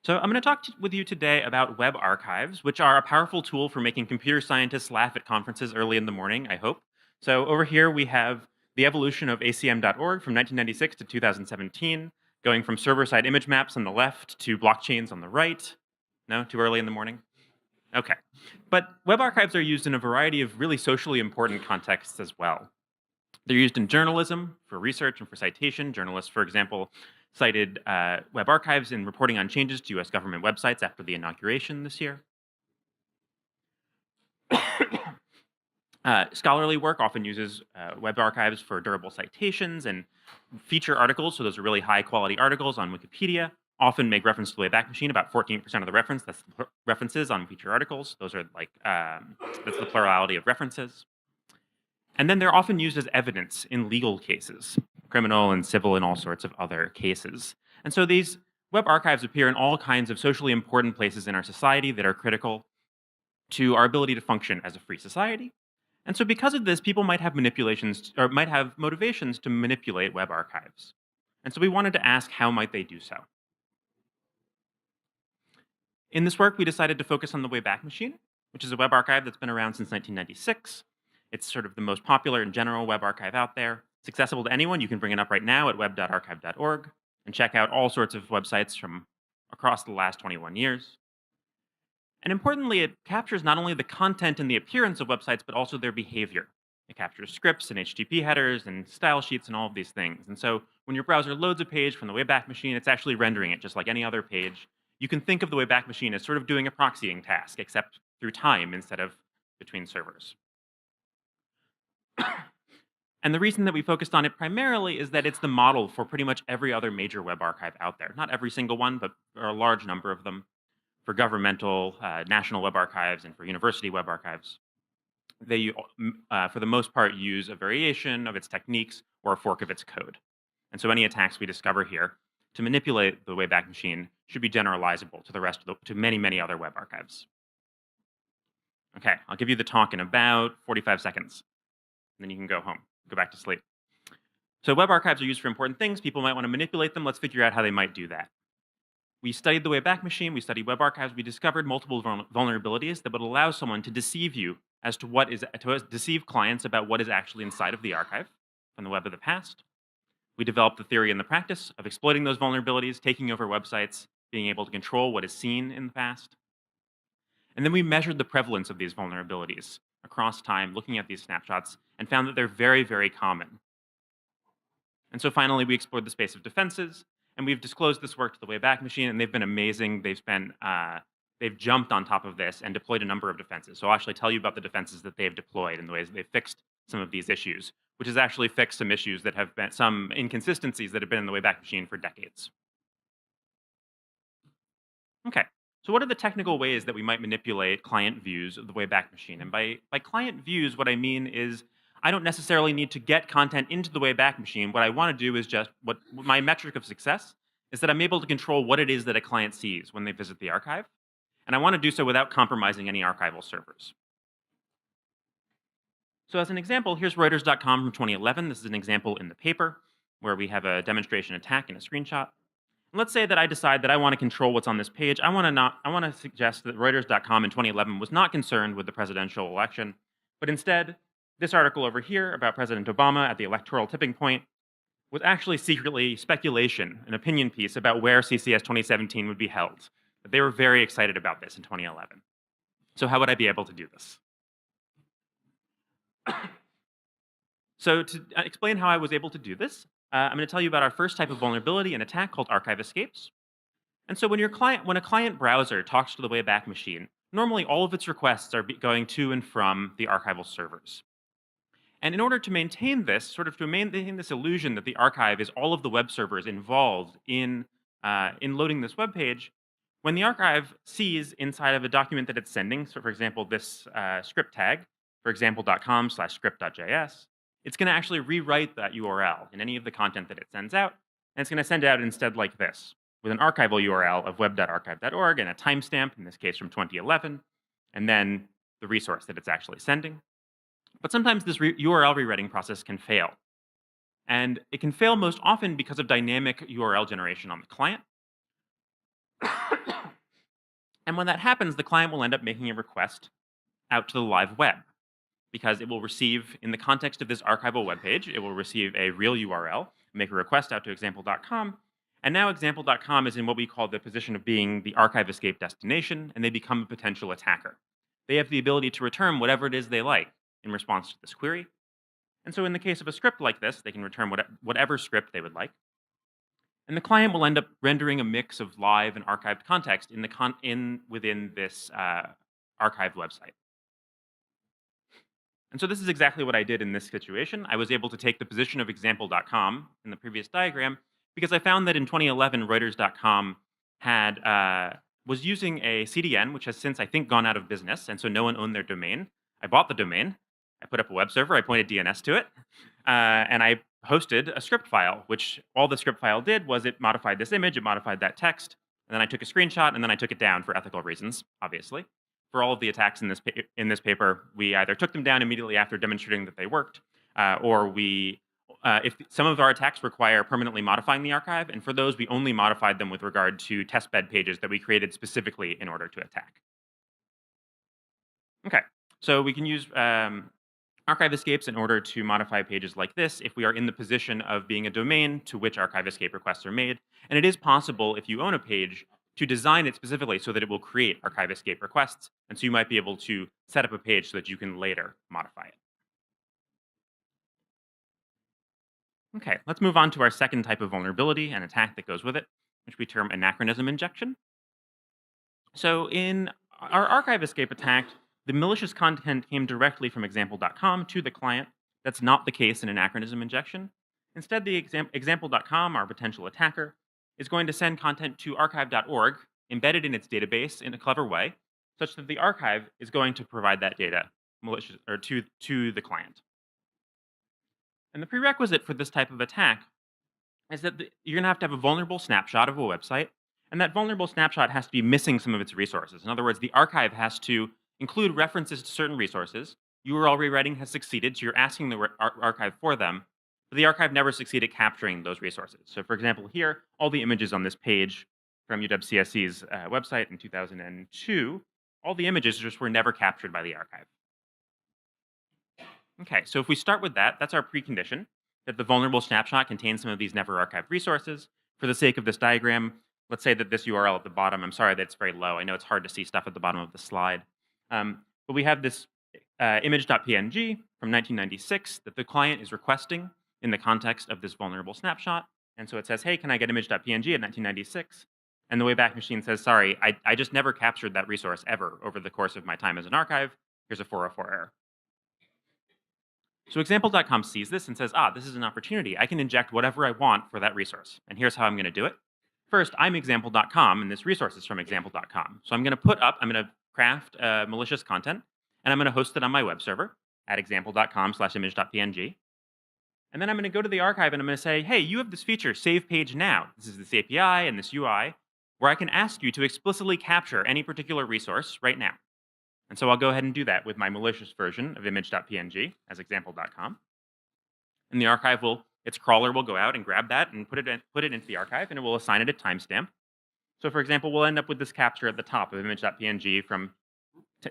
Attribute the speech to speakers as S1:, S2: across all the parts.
S1: So, I'm going to talk with you today about web archives, which are a powerful tool for making computer scientists laugh at conferences early in the morning, I hope. So, over here we have the evolution of ACM.org from 1996 to 2017, going from server side image maps on the left to blockchains on the right. No, too early in the morning? Okay. But web archives are used in a variety of really socially important contexts as well. They're used in journalism for research and for citation. Journalists, for example, cited web archives in reporting on changes to US government websites after the inauguration this year. Scholarly work often uses web archives for durable citations and feature articles. So, those are really high quality articles on Wikipedia. Often make reference to the Wayback Machine. About 14% of the that's the references on feature articles. Those are like that's the plurality of references. And then they're often used as evidence in legal cases, criminal and civil and all sorts of other cases. And so these web archives appear in all kinds of socially important places in our society that are critical to our ability to function as a free society. And so because of this, people might have manipulations or might have motivations to manipulate web archives. And so we wanted to ask, how might they do so? In this work, we decided to focus on the Wayback Machine, which is a web archive that's been around since 1996. It's sort of the most popular and general web archive out there. It's accessible to anyone. You can bring it up right now at web.archive.org and check out all sorts of websites from across the last 21 years. And importantly, it captures not only the content and the appearance of websites, but also their behavior. It captures scripts and HTTP headers and style sheets and all of these things. And so when your browser loads a page from the Wayback Machine, it's actually rendering it just like any other page. You can think of the Wayback Machine as sort of doing a proxying task, except through time instead of between servers. And the reason that we focused on it primarily is that it's the model for pretty much every other major web archive out there. Not every single one, but there are a large number of them for governmental, national web archives and for university web archives. They, for the most part, use a variation of its techniques or a fork of its code. And so any attacks we discover here to manipulate the Wayback Machine should be generalizable to the rest of to many, many other web archives. Okay, I'll give you the talk in about 45 seconds. And then you can go home, go back to sleep. So web archives are used for important things. People might want to manipulate them. Let's figure out how they might do that. We studied the Wayback Machine. We studied web archives. We discovered multiple vulnerabilities that would allow someone to deceive you as to what is to deceive clients about what is actually inside of the archive from the web of the past. We developed the theory and the practice of exploiting those vulnerabilities, taking over websites, being able to control what is seen in the past. And then we measured the prevalence of these vulnerabilities across time, looking at these snapshots, and found that they're very, very common. And so finally, we explored the space of defenses, and we've disclosed this work to the Wayback Machine, and they've been amazing. They've jumped on top of this and deployed a number of defenses. So I'll actually tell you about the defenses that they've deployed and the ways they've fixed some of these issues, which has actually fixed some issues that have been some inconsistencies that have been in the Wayback Machine for decades. Okay. So what are the technical ways that we might manipulate client views of the Wayback Machine? And by client views, what I mean is I don't necessarily need to get content into the Wayback Machine. What I want to do is just what my metric of success is that I'm able to control what it is that a client sees when they visit the archive. And I want to do so without compromising any archival servers. So as an example, here's Reuters.com from 2011. This is an example in the paper where we have a demonstration attack in a screenshot. Let's say that I decide that I want to control what's on this page. I want to suggest that Reuters.com in 2011 was not concerned with the presidential election, but instead, this article over here about President Obama at the electoral tipping point was actually secretly speculation, an opinion piece about where CCS 2017 would be held. But they were very excited about this in 2011. So how would I be able to do this? So to explain how I was able to do this, I'm going to tell you about our first type of vulnerability and attack called archive escapes. And so when a client browser talks to the Wayback Machine, normally all of its requests are going to and from the archival servers. And in order to maintain this, sort of to maintain this illusion that the archive is all of the web servers involved in loading this web page, when the archive sees inside of a document that it's sending, so for example, this script tag, for example.com/script.js, it's going to actually rewrite that URL in any of the content that it sends out, and it's going to send it out instead like this, with an archival URL of web.archive.org and a timestamp, in this case from 2011, and then the resource that it's actually sending. But sometimes this URL rewriting process can fail. And it can fail most often because of dynamic URL generation on the client. And when that happens, the client will end up making a request out to the live web because it will receive, in the context of this archival web page, it will receive a real URL, make a request out to example.com. And now example.com is in what we call the position of being the archive escape destination, and they become a potential attacker. They have the ability to return whatever it is they like in response to this query. And so in the case of a script like this, they can return whatever script they would like. And the client will end up rendering a mix of live and archived context within this archived website. And so this is exactly what I did in this situation. I was able to take the position of example.com in the previous diagram because I found that in 2011, Reuters.com was using a CDN, which has since, I think, gone out of business, and so no one owned their domain. I bought the domain. I put up a web server. I pointed DNS to it, and I hosted a script file, which all the script file did was it modified this image, it modified that text, and then I took a screenshot, and then I took it down for ethical reasons, obviously. For all of the attacks in this paper, we either took them down immediately after demonstrating that they worked, or if some of our attacks require permanently modifying the archive, and for those, we only modified them with regard to testbed pages that we created specifically in order to attack. Okay, so we can use archive escapes in order to modify pages like this if we are in the position of being a domain to which archive escape requests are made. And it is possible, if you own a page, to design it specifically so that it will create archive escape requests. And so you might be able to set up a page so that you can later modify it. Okay, let's move on to our second type of vulnerability and attack that goes with it, which we term anachronism injection. So in our archive escape attack, the malicious content came directly from example.com to the client. That's not the case in anachronism injection. Instead, the example.com, our potential attacker, is going to send content to archive.org embedded in its database in a clever way, such that the archive is going to provide that data to the client. And the prerequisite for this type of attack is that you're going to have a vulnerable snapshot of a website, and that vulnerable snapshot has to be missing some of its resources. In other words, the archive has to include references to certain resources. URL rewriting has succeeded, so you're asking the archive for them, but the archive never succeeded capturing those resources. So for example, here, all the images on this page from UW-CSC's website in 2002, all the images just were never captured by the archive. Okay, so if we start with that, that's our precondition, that the vulnerable snapshot contains some of these never archived resources. For the sake of this diagram, let's say that this URL at the bottom, I'm sorry that it's very low. I know it's hard to see stuff at the bottom of the slide. But we have this image.png from 1996 that the client is requesting in the context of this vulnerable snapshot. And so it says, hey, can I get image.png at 1996? And the Wayback Machine says, sorry, I just never captured that resource ever over the course of my time as an archive. Here's a 404 error. So example.com sees this and says, this is an opportunity. I can inject whatever I want for that resource. And here's how I'm going to do it. First, I'm example.com, and this resource is from example.com. So I'm going to craft malicious content, and I'm going to host it on my web server at example.com/image.png. And then I'm going to go to the archive, and I'm going to say, hey, you have this feature, save page now. This is this API and this UI, where I can ask you to explicitly capture any particular resource right now. And so I'll go ahead and do that with my malicious version of image.png as example.com. And the archive its crawler will go out and grab that and put it into the archive, and it will assign it a timestamp. So for example, we'll end up with this capture at the top of image.png from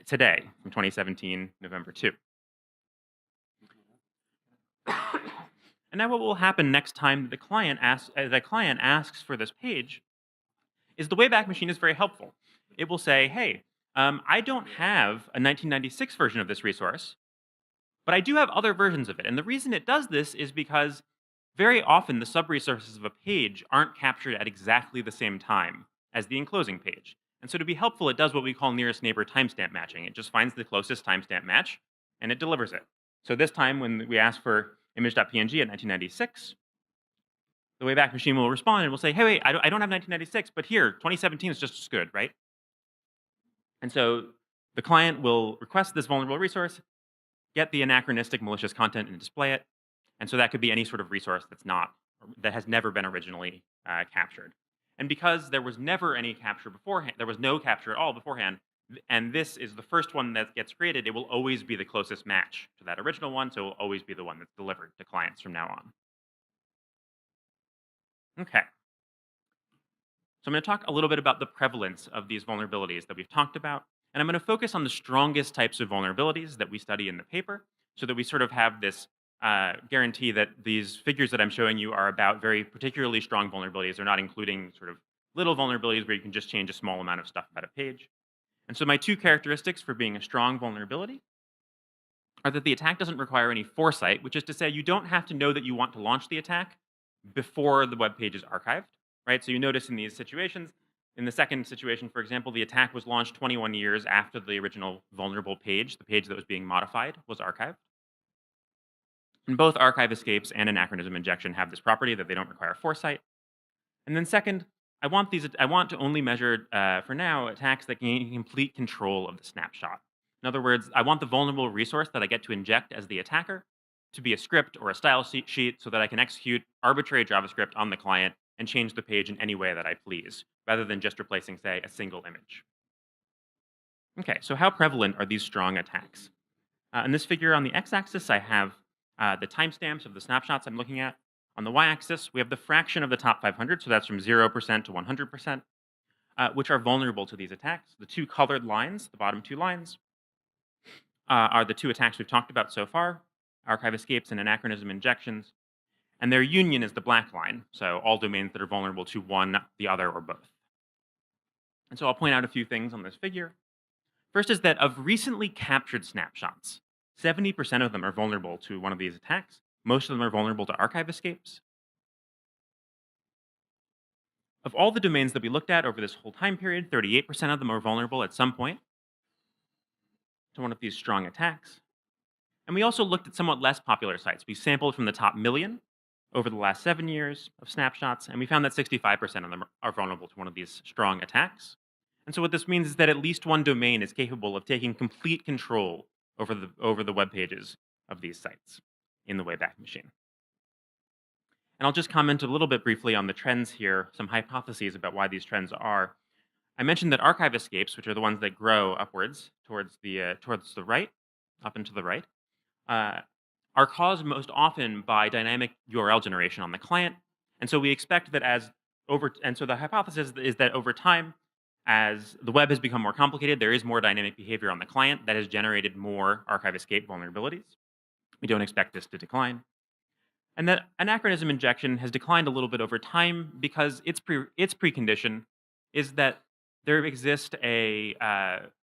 S1: today, from 2017, November 2. And now what will happen next time the client asks for this page is the Wayback Machine is very helpful. It will say, hey, I don't have a 1996 version of this resource, but I do have other versions of it. And the reason it does this is because very often the sub-resources of a page aren't captured at exactly the same time as the enclosing page. And so to be helpful, it does what we call nearest neighbor timestamp matching. It just finds the closest timestamp match, and it delivers it. So this time when we ask for image.png at 1996, the Wayback Machine will respond and will say, hey, wait, I don't have 1996, but here, 2017 is just as good, right? And so the client will request this vulnerable resource, get the anachronistic malicious content and display it. And so that could be any sort of resource that has never been originally captured. And because there was never any capture beforehand, there was no capture at all beforehand, and this is the first one that gets created, it will always be the closest match to that original one, so it will always be the one that's delivered to clients from now on. Okay. So I'm going to talk a little bit about the prevalence of these vulnerabilities that we've talked about, and I'm going to focus on the strongest types of vulnerabilities that we study in the paper, so that we sort of have this guarantee that these figures that I'm showing you are about very particularly strong vulnerabilities. They're not including sort of little vulnerabilities where you can just change a small amount of stuff about a page. And so my two characteristics for being a strong vulnerability are that the attack doesn't require any foresight, which is to say you don't have to know that you want to launch the attack before the web page is archived, right? So you notice in these situations, in the second situation, for example, the attack was launched 21 years after the original vulnerable page, the page that was being modified, was archived. And both archive escapes and anachronism injection have this property that they don't require foresight. And then second, I want to only measure, for now, attacks that gain complete control of the snapshot. In other words, I want the vulnerable resource that I get to inject as the attacker to be a script or a style sheet so that I can execute arbitrary JavaScript on the client and change the page in any way that I please, rather than just replacing, say, a single image. Okay, so how prevalent are these strong attacks? In this figure on the x-axis, I have the timestamps of the snapshots I'm looking at. On the y-axis, we have the fraction of the top 500, so that's from 0% to 100%, which are vulnerable to these attacks. The two colored lines, the bottom two lines, are the two attacks we've talked about so far, archive escapes and anachronism injections. And their union is the black line, so all domains that are vulnerable to one, the other, or both. And so I'll point out a few things on this figure. First is that of recently captured snapshots, 70% of them are vulnerable to one of these attacks. Most of them are vulnerable to archive escapes. Of all the domains that we looked at over this whole time period, 38% of them are vulnerable at some point to one of these strong attacks. And we also looked at somewhat less popular sites. We sampled from the top million over the last 7 years of snapshots, and we found that 65% of them are vulnerable to one of these strong attacks. And so what this means is that at least one domain is capable of taking complete control over the web pages of these sites in the Wayback Machine. And I'll just comment a little bit briefly on the trends here, some hypotheses about why these trends are. I mentioned that archive escapes, which are the ones that grow upwards towards the right, up and to the right, are caused most often by dynamic URL generation on the client. And so we expect that so the hypothesis is that over time, as the web has become more complicated, there is more dynamic behavior on the client that has generated more archive escape vulnerabilities. We don't expect this to decline. And that anachronism injection has declined a little bit over time because its precondition is that there exist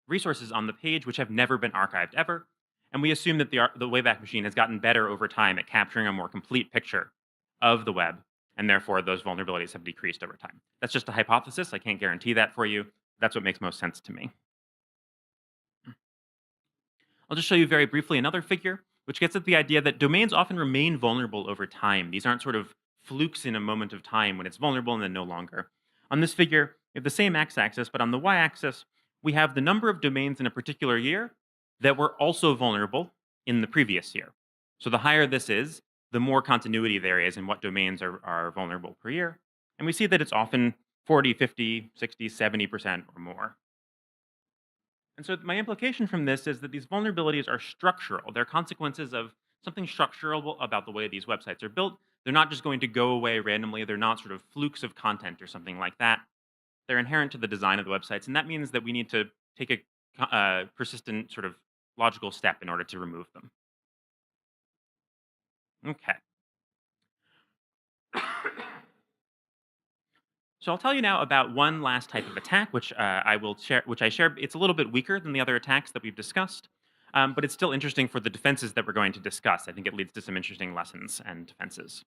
S1: resources on the page which have never been archived ever. And we assume that the Wayback Machine has gotten better over time at capturing a more complete picture of the web, and therefore those vulnerabilities have decreased over time. That's just a hypothesis. I can't guarantee that for you. That's what makes most sense to me. I'll just show you very briefly another figure, which gets at the idea that domains often remain vulnerable over time. These aren't sort of flukes in a moment of time when it's vulnerable and then no longer. On this figure, we have the same x-axis, but on the y-axis, we have the number of domains in a particular year that were also vulnerable in the previous year. So the higher this is, the more continuity there is in what domains are vulnerable per year. And we see that it's often 40, 50, 60, 70% or more. And so my implication from this is that these vulnerabilities are structural. They're consequences of something structural about the way these websites are built. They're not just going to go away randomly. They're not sort of flukes of content or something like that. They're inherent to the design of the websites. And that means that we need to take a persistent sort of logical step in order to remove them. Okay. So I'll tell you now about one last type of attack, which I will share. Which I share. It's a little bit weaker than the other attacks that we've discussed, but it's still interesting for the defenses that we're going to discuss. I think it leads to some interesting lessons and defenses.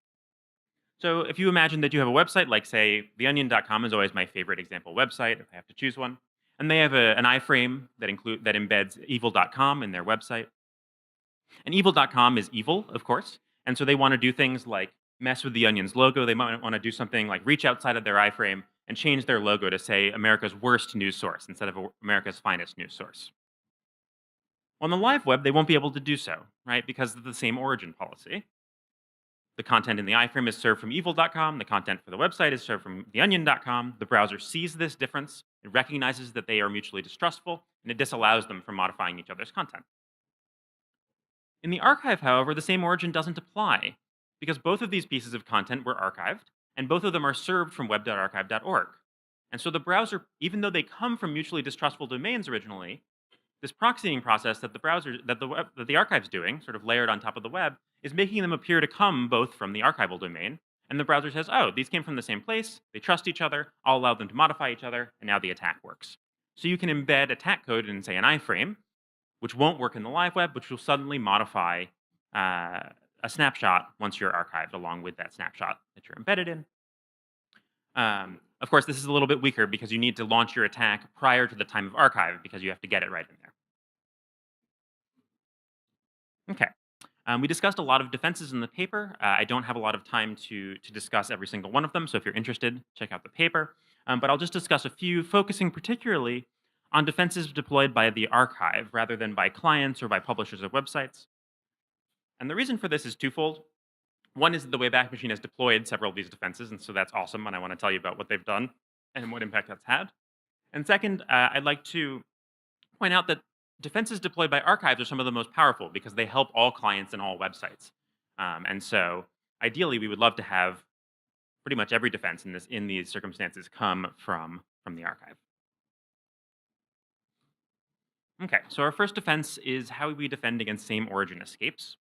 S1: So if you imagine that you have a website, like say theonion.com is always my favorite example website, if I have to choose one, and they have an iframe that embeds evil.com in their website. And evil.com is evil, of course, and so they want to do things like mess with the Onion's logo. They might want to do something like reach outside of their iframe and change their logo to say America's worst news source instead of America's finest news source. On the live web, they won't be able to do so, right? Because of the same origin policy. The content in the iframe is served from evil.com. The content for the website is served from theonion.com. The browser sees this difference. It recognizes that they are mutually distrustful, and it disallows them from modifying each other's content. In the archive, however, the same origin doesn't apply, because both of these pieces of content were archived, and both of them are served from web.archive.org. And so the browser, even though they come from mutually distrustful domains originally, this proxying process that the browser that the archive's doing, sort of layered on top of the web, is making them appear to come both from the archival domain. And the browser says, oh, these came from the same place, they trust each other, I'll allow them to modify each other, and now the attack works. So you can embed attack code in, say, an iframe, which won't work in the live web, which will suddenly modify a snapshot once you're archived along with that snapshot that you're embedded in. Of course, this is a little bit weaker because you need to launch your attack prior to the time of archive because you have to get it right in there. Okay. We discussed a lot of defenses in the paper. I don't have a lot of time to discuss every single one of them, so if you're interested, check out the paper. But I'll just discuss a few, focusing particularly on defenses deployed by the archive rather than by clients or by publishers of websites. And the reason for this is twofold. One is that the Wayback Machine has deployed several of these defenses, and so that's awesome, and I want to tell you about what they've done and what impact that's had. And second, I'd like to point out that defenses deployed by archives are some of the most powerful because they help all clients and all websites. And so, ideally, we would love to have pretty much every defense in these circumstances come from the archive. Okay, so our first defense is how we defend against same origin escapes.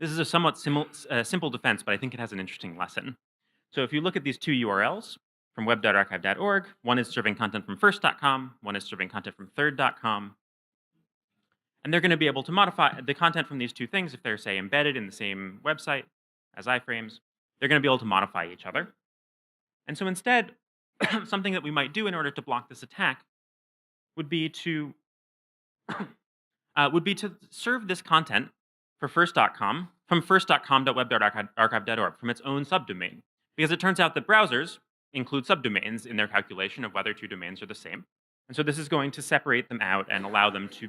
S1: This is a somewhat simple defense, but I think it has an interesting lesson. So if you look at these two URLs from web.archive.org, one is serving content from first.com, one is serving content from third.com. And they're going to be able to modify the content from these two things if they're, say, embedded in the same website as iframes. They're going to be able to modify each other. And so instead, something that we might do in order to block this attack would be to serve this content for first.com from first.com.web.archive.org from its own subdomain. Because it turns out that browsers include subdomains in their calculation of whether two domains are the same. And so this is going to separate them out and allow them to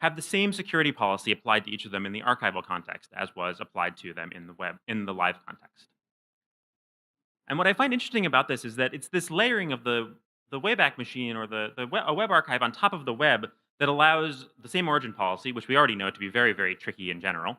S1: have the same security policy applied to each of them in the archival context as was applied to them in the live context. And what I find interesting about this is that it's this layering of the Wayback Machine or a web archive on top of the web that allows the same origin policy, which we already know to be very, very tricky in general,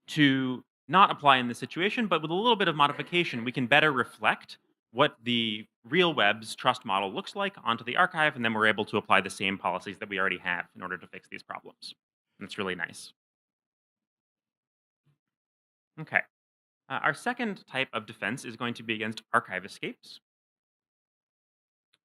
S1: to not apply in this situation, but with a little bit of modification, we can better reflect what the real web's trust model looks like onto the archive, and then we're able to apply the same policies that we already have in order to fix these problems. And it's really nice. Okay. Our second type of defense is going to be against archive escapes.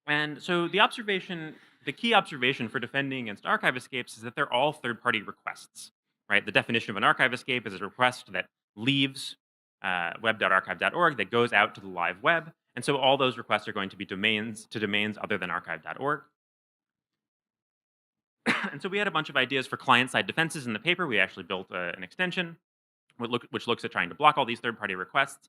S1: And so the key observation for defending against archive escapes is that they're all third-party requests, right? The definition of an archive escape is a request that leaves web.archive.org that goes out to the live web. And so all those requests are going to be domains other than archive.org. And so we had a bunch of ideas for client-side defenses in the paper. We actually built an extension which looks at trying to block all these third-party requests.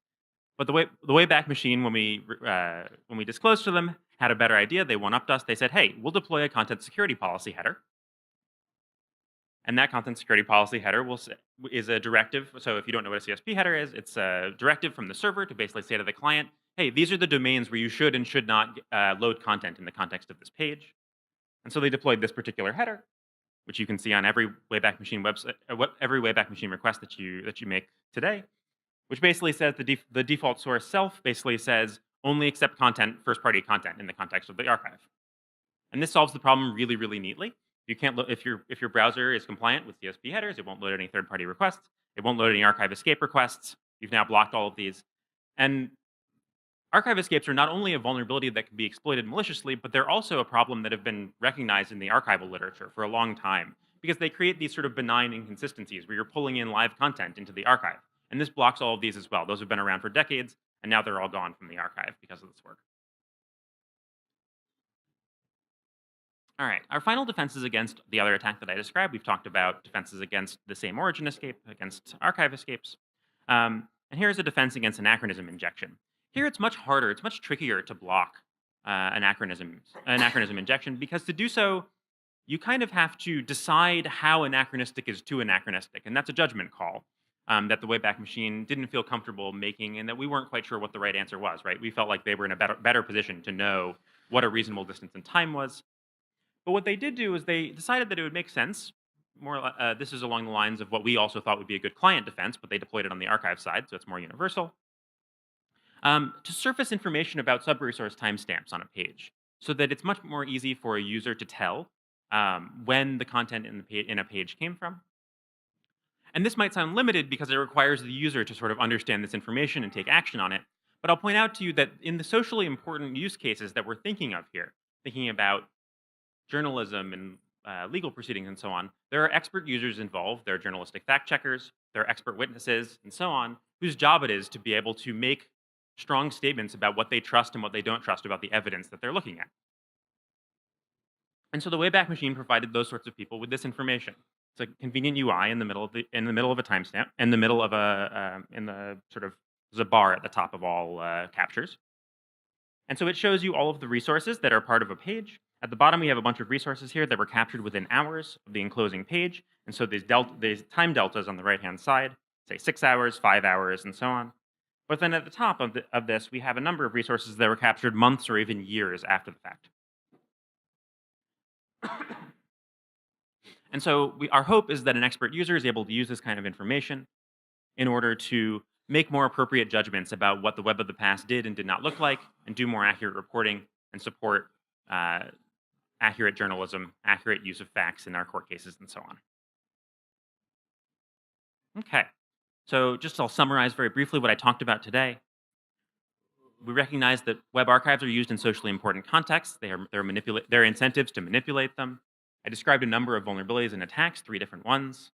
S1: But the Wayback Machine, when we disclosed to them, had a better idea. They one-upped us. They said, hey, we'll deploy a content security policy header. And that content security policy header is a directive. So if you don't know what a CSP header is, it's a directive from the server to basically say to the client, hey, these are the domains where you should and should not load content in the context of this page. And so they deployed this particular header, which you can see on every Wayback Machine website, every Wayback Machine request that you make today, which basically says the default source self basically says only accept first-party content in the context of the archive. And this solves the problem really, really neatly. You can't if your browser is compliant with CSP headers, it won't load any third-party requests. It won't load any archive escape requests. You've now blocked all of these. And archive escapes are not only a vulnerability that can be exploited maliciously, but they're also a problem that have been recognized in the archival literature for a long time because they create these sort of benign inconsistencies where you're pulling in live content into the archive. And this blocks all of these as well. Those have been around for decades, and now they're all gone from the archive because of this work. All right, our final defense is against the other attack that I described. We've talked about defenses against the same origin escape, against archive escapes. And here's a defense against anachronism injection. Here it's much harder, it's much trickier to block anachronism injection because to do so, you kind of have to decide how anachronistic is too anachronistic, and that's a judgment call that the Wayback Machine didn't feel comfortable making and that we weren't quite sure what the right answer was, right? We felt like they were in a better position to know what a reasonable distance in time was. But what they did do is they decided that it would make sense. This is along the lines of what we also thought would be a good client defense, but they deployed it on the archive side, so it's more universal. To surface information about sub-resource timestamps on a page so that it's much more easy for a user to tell when the content in a page came from. And this might sound limited because it requires the user to sort of understand this information and take action on it. But I'll point out to you that in the socially important use cases that we're thinking of here, thinking about journalism and legal proceedings and so on, there are expert users involved. There are journalistic fact checkers, there are expert witnesses, and so on, whose job it is to be able to make strong statements about what they trust and what they don't trust about the evidence that they're looking at. And so the Wayback Machine provided those sorts of people with this information. It's a convenient UI in the middle of a timestamp, in the middle of in the sort of there's a bar at the top of all captures. And so it shows you all of the resources that are part of a page. At the bottom, we have a bunch of resources here that were captured within hours of the enclosing page. And so these time deltas on the right-hand side, say 6 hours, 5 hours, and so on. But then at the top of this, we have a number of resources that were captured months or even years after the fact. And so our hope is that an expert user is able to use this kind of information in order to make more appropriate judgments about what the web of the past did and did not look like, and do more accurate reporting and support accurate journalism, accurate use of facts in our court cases, and so on. Okay, so I'll summarize very briefly what I talked about today. We recognize that web archives are used in socially important contexts. There are incentives to manipulate them. I described a number of vulnerabilities and attacks, 3 different ones.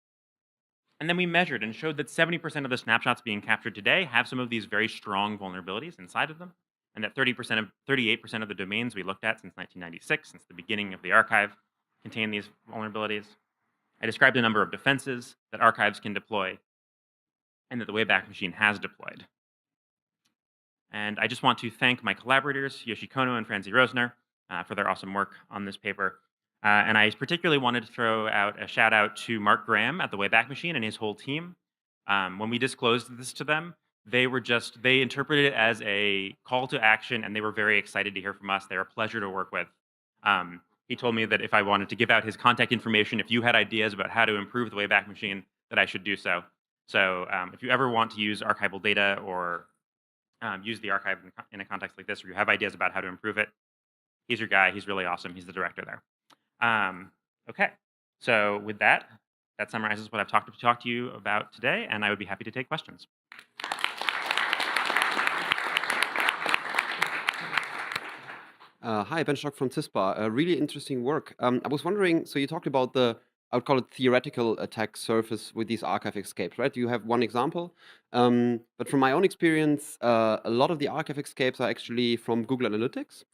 S1: And then we measured and showed that 70% of the snapshots being captured today have some of these very strong vulnerabilities inside of them, and that 38% of the domains we looked at since 1996, since the beginning of the archive, contain these vulnerabilities. I described a number of defenses that archives can deploy, and that the Wayback Machine has deployed. And I just want to thank my collaborators, Yoshi Kono and Franzi Rosner, for their awesome work on this paper. And I particularly wanted to throw out a shout out to Mark Graham at the Wayback Machine and his whole team. When we disclosed this to them, they interpreted it as a call to action, and they were very excited to hear from us. They're a pleasure to work with. He told me that if I wanted to give out his contact information, if you had ideas about how to improve the Wayback Machine, that I should do so. So if you ever want to use archival data or use the archive in a context like this, or you have ideas about how to improve it, he's your guy. He's really awesome. He's the director there. Okay, so with that summarizes what I've talked to you about today, and I would be happy to take questions.
S2: Hi, Ben Stock from CISPA. Really interesting work. I was wondering, so you talked about I would call it theoretical attack surface with these archive escapes, right? You have one example. But from my own experience, a lot of the archive escapes are actually from Google Analytics.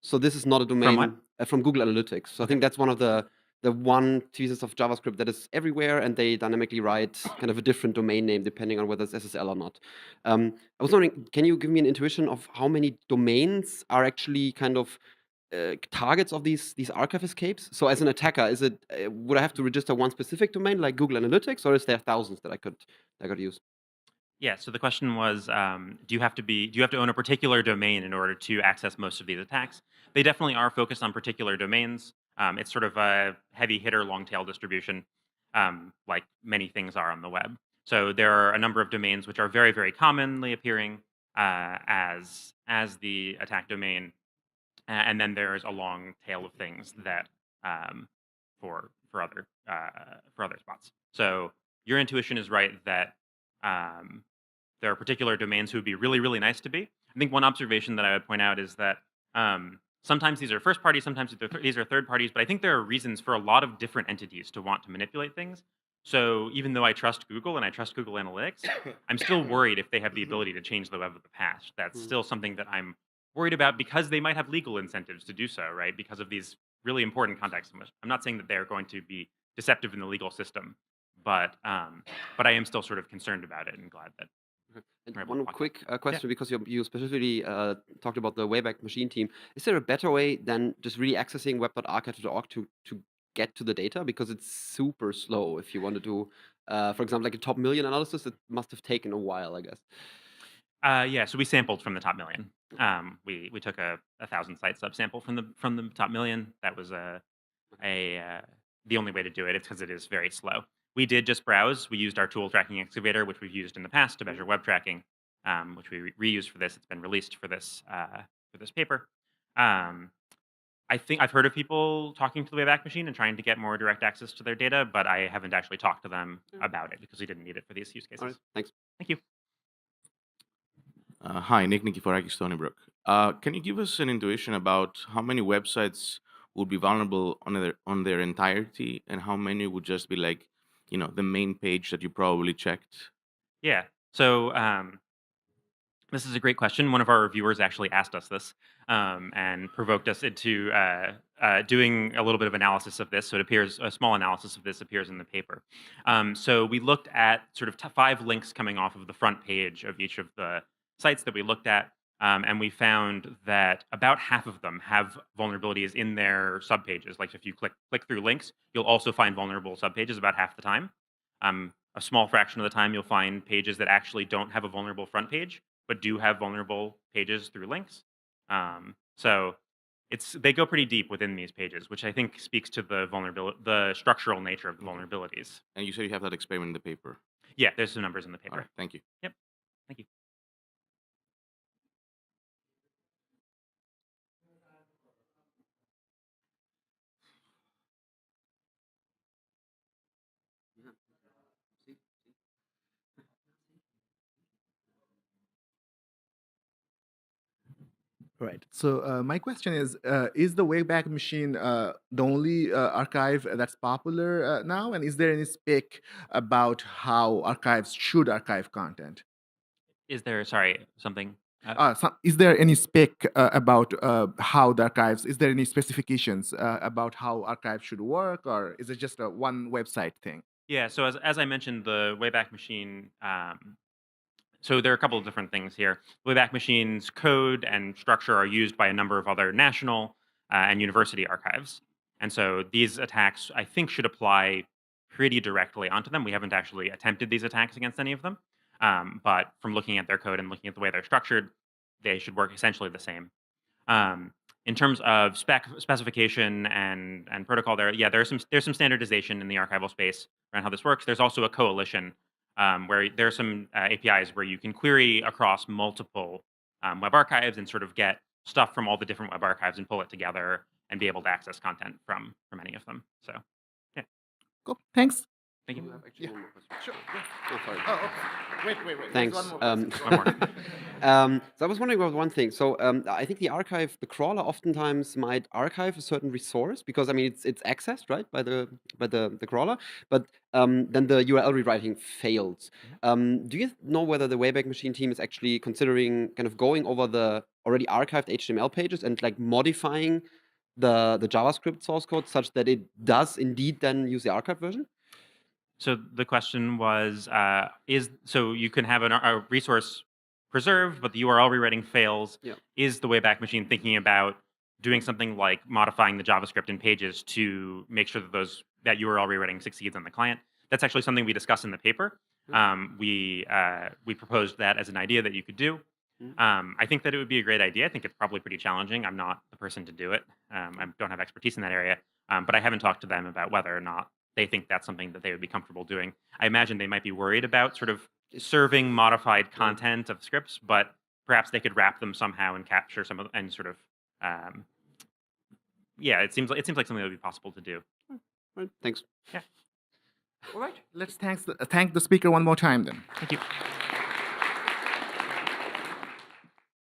S2: So this is not a domain
S1: From what?
S2: from Google Analytics. So I think that's one of the one pieces of JavaScript that is everywhere, and they dynamically write kind of a different domain name depending on whether it's SSL or not. I was wondering, can you give me an intuition of how many domains are actually kind of targets of these archive escapes? So as an attacker, is it would I have to register one specific domain like Google Analytics, or is there thousands that I could use?
S1: Yeah. So the question was, do you have to own a particular domain in order to access most of these attacks? They definitely are focused on particular domains. It's sort of a heavy hitter, long tail distribution, like many things are on the web. So there are a number of domains which are very, very commonly appearing as the attack domain, and then there's a long tail of things that for other spots. So your intuition is right that there are particular domains who would be really, really nice to be. I think one observation that I would point out is that sometimes these are first parties, sometimes these are third parties, but I think there are reasons for a lot of different entities to want to manipulate things. So even though I trust Google and I trust Google Analytics, I'm still worried if they have the ability to change the web of the past. That's still something that I'm worried about because they might have legal incentives to do so, right? Because of these really important contexts. I'm not saying that they're going to be deceptive in the legal system, but I am still sort of concerned about it and glad that.
S2: And one quick question, because you specifically talked about the Wayback Machine team. Is there a better way than just really accessing web.archive.org to get to the data? Because it's super slow. If you want to do, for example, like a top million analysis, it must have taken a while, I guess.
S1: Yeah, so we sampled from the top million. We took a 1,000 site subsample from the top million. That was the only way to do it. It's because it is very slow. We did just browse. We used our tool tracking excavator, which we've used in the past to measure web tracking. which we reused for this. It's been released for this paper. Um, I think I've heard of people talking to the Wayback Machine and trying to get more direct access to their data, but I haven't actually talked to them about it because we didn't need it for these use
S2: All right,
S1: cases.
S2: thanks.
S1: Thank you.
S3: Hi, Nick Nikiforaki, Stony Brook. Can you give us an intuition about how many websites would be vulnerable on their entirety, and how many would just be like, the main page that you probably checked?
S1: Yeah. So this is a great question. One of our reviewers actually asked us this and provoked us into doing a little bit of analysis of this. So it appears a small analysis of this appears in the paper. So we looked at sort of 5 links coming off of the front page of each of the sites that we looked at, and we found that about half of them have vulnerabilities in their subpages. Like if you click through links, you'll also find vulnerable subpages about half the time. A small fraction of the time, you'll find pages that actually don't have a vulnerable front page, but do have vulnerable pages through links. So they go pretty deep within these pages, which I think speaks to the structural nature of the vulnerabilities.
S3: And you said you have that experiment in the paper.
S1: Yeah, there's some numbers in the
S3: All
S1: paper.
S3: right, thank you.
S1: Yep, thank you.
S4: Right. So my question is the Wayback Machine the only archive that's popular now? And is there any spec about how archives should archive content?
S1: Is there something?
S4: Is there any spec about how the archives, is there any specifications about how archives should work, or is it just a one website thing?
S1: Yeah. So as I mentioned, the Wayback Machine. So there are a couple of different things here. Wayback Machine's code and structure are used by a number of other national and university archives. And so these attacks, I think, should apply pretty directly onto them. We haven't actually attempted these attacks against any of them. But from looking at their code and looking at the way they're structured, they should work essentially the same. In terms of specification and protocol, there's some standardization in the archival space around how this works. There's also a coalition where there are some APIs where you can query across multiple web archives and sort of get stuff from all the different web archives and pull it together and be able to access content from any of them. So, yeah.
S4: Cool. Thanks.
S1: Thank you.
S2: I have actually one more question.
S4: Sure.
S2: Oh, sorry.
S4: Oh, okay. Wait. There's
S2: Thanks.
S4: one more question.
S1: One more.
S2: So I was wondering about one thing. So I think the crawler, oftentimes might archive a certain resource because I mean it's accessed right by the crawler, but then the URL rewriting fails. Do you know whether the Wayback Machine team is actually considering kind of going over the already archived HTML pages and like modifying the JavaScript source code such that it does indeed then use the archived version?
S1: So the question was, so you can have a resource preserved, but the URL rewriting fails.
S2: Yeah.
S1: Is the Wayback Machine thinking about doing something like modifying the JavaScript in pages to make sure that that URL rewriting succeeds on the client? That's actually something we discuss in the paper. We proposed that as an idea that you could do. I think that it would be a great idea. I think it's probably pretty challenging. I'm not the person to do it. I don't have expertise in that area, but I haven't talked to them about whether or not they think that's something that they would be comfortable doing. I imagine they might be worried about sort of serving modified content of scripts, but perhaps they could wrap them somehow and capture some of and sort of it seems like something that would be possible to do.
S2: Right. Thanks.
S1: Yeah.
S4: All right. Let's thank the speaker one more time then.
S1: Thank you.